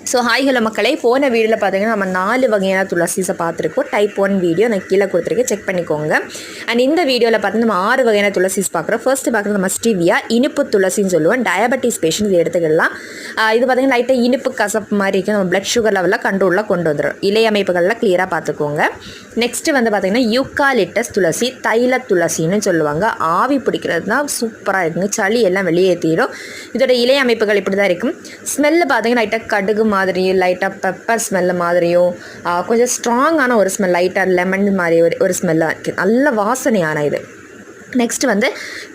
So hi hello மக்களே, போன வீடியோவில் பார்த்தீங்கன்னா நம்ம 4 வகையான துளசிஸை பார்த்துருக்கோம். டைப் 1 வீடியோ நான் கீழே கொடுத்துருக்கேன், செக் பண்ணிக்கோங்க. அண்ட் இந்த வீடியோவில் பார்த்தீங்கன்னா நம்ம 6 வகையான துளசிஸ் பார்க்குறோம். ஃபர்ஸ்ட் பார்க்குறது நம்ம ஸ்டிவியா, இனிப்பு துளசின்னு சொல்லுவோம். டயபெட்டிஸ் பேஷண்ட் இது எடுத்துக்கலாம். இது பார்த்தீங்கன்னா லைட்டாக இனிப்பு கசப்பு மாதிரி இருக்குது, நம்ம பிளட் சுகர் லெவலில் கண்ட்ரோலில் கொண்டு வந்துடும். இலை அமைப்புகளில் கிளியராக பார்த்துக்கோங்க. நெக்ஸ்ட்டு வந்து பார்த்திங்கன்னா யூக்காலிட்டஸ் துளசி, தைல துளசின்னு சொல்லுவாங்க. ஆவி பிடிக்கிறது தான் சூப்பராக இருக்குங்க, சளி எல்லாம் வெளியேற்றிடும். இதோட இலை அமைப்புகள் இப்படி தான் இருக்கும். ஸ்மெல்லு பார்த்தீங்கன்னா லைட்டாக கடுகு மாதிரியும் லைட்டாக பெப்பர் ஸ்மெல்லு மாதிரியும் கொஞ்சம் ஸ்ட்ராங்கான ஒரு ஸ்மெல், லைட்டாக லெமன் மாதிரி ஒரு ஸ்மெல்லாக இருக்குது. நல்ல வாசனையான இது. நெக்ஸ்ட் வந்து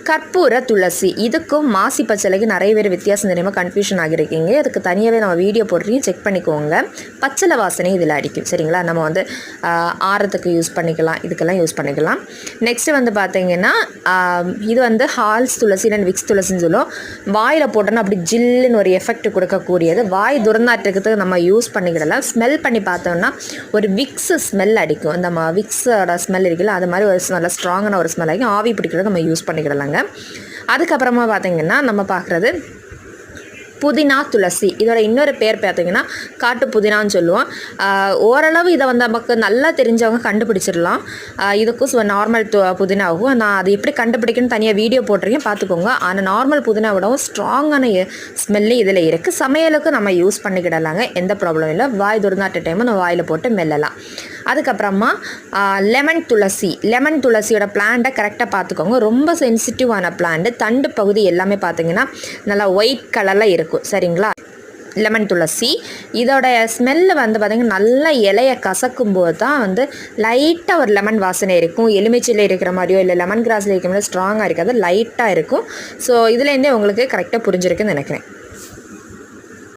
கற்பூர துளசி. இதுக்கும் மாசி பச்சளைக்கு நிறைய பேர் வித்தியாசம் தெரியாமல் கன்ஃபியூஷன் ஆகியிருக்கீங்க. அதுக்கு தனியாகவே நம்ம வீடியோ போடுறீங்க, செக் பண்ணிக்கோங்க. பச்சளை வாசனை இதில் அடிக்கும், சரிங்களா? நம்ம வந்து ஆரத்துக்கு யூஸ் பண்ணிக்கலாம், இதுக்கெல்லாம் யூஸ் பண்ணிக்கலாம். நெக்ஸ்ட்டு வந்து பார்த்திங்கன்னா இது வந்து ஹால்ஸ் துளசி அண்ட் விக்ஸ் துளசின்னு சொல்லுவோம். வாயில் போட்டோன்னா அப்படி ஜில்லுன்னு ஒரு எஃபெக்ட் கொடுக்கக்கூடியது. வாய் துறந்தாட்டுக்கு நம்ம யூஸ் பண்ணிக்கிடலாம். ஸ்மெல் பண்ணி பார்த்தோம்னா ஒரு விக்ஸ் ஸ்மெல் அடிக்கும். இந்த விக்ஸோட ஸ்மெல் இருக்குல்ல, அது மாதிரி ஒரு நல்ல ஸ்ட்ராங்கான ஒரு ஸ்மெல் ஆகிக்கும். ஆவி பிடிக்கிறது நம்ம யூஸ் பண்ணிக்கிடலாங்க. அதுக்கப்புறமா பார்த்திங்கன்னா நம்ம பார்க்குறது புதினா துளசி. இதோட இன்னொரு பேர் பார்த்திங்கன்னா காட்டு புதினான்னு சொல்லுவோம். ஓரளவு இதை வந்து நமக்கு நல்லா தெரிஞ்சவங்க கண்டுபிடிச்சிடலாம். இதுக்கும் நார்மல் புதினாவும் நான் அது எப்படி கண்டுபிடிக்கணும்னு தனியாக வீடியோ போட்டிருக்கேன், பார்த்துக்கோங்க. ஆனால் நார்மல் புதினா விடவும் ஸ்ட்ராங்கான ஸ்மெல்லு இதில் இருக்குது. சமையலுக்கு நம்ம யூஸ் பண்ணிக்கிடலாங்க, எந்த ப்ராப்ளம் இல்லை. வாய் துறந்தாட்ட டைமும் நம்ம வாயில் போட்டு மெல்லலாம். அதுக்கப்புறமா லெமன் துளசி. லெமன் துளசியோட பிளான்ட்டை கரெக்டாக பார்த்துக்கோங்க. ரொம்ப சென்சிட்டிவான பிளான்ட்டு. தண்டு பகுதி எல்லாமே பார்த்திங்கன்னா நல்லா ஒயிட் கலரில் இருக்கும், சரிங்களா? லெமன் துளசி இதோட ஸ்மெல்லு வந்து பார்த்திங்கன்னா நல்லா இலையை கசக்கும்போது தான் வந்து லைட்டாக ஒரு லெமன் வாசனை இருக்கும். எலுமிச்சையில் இருக்கிற மாதிரியோ இல்லை லெமன் கிராஸில் இருக்கிற மாதிரி ஸ்ட்ராங்காக இருக்காது, லைட்டாக இருக்கும். ஸோ இதுலேருந்தே உங்களுக்கு கரெக்டாக புரிஞ்சிருக்குன்னு நினைக்கிறேன்.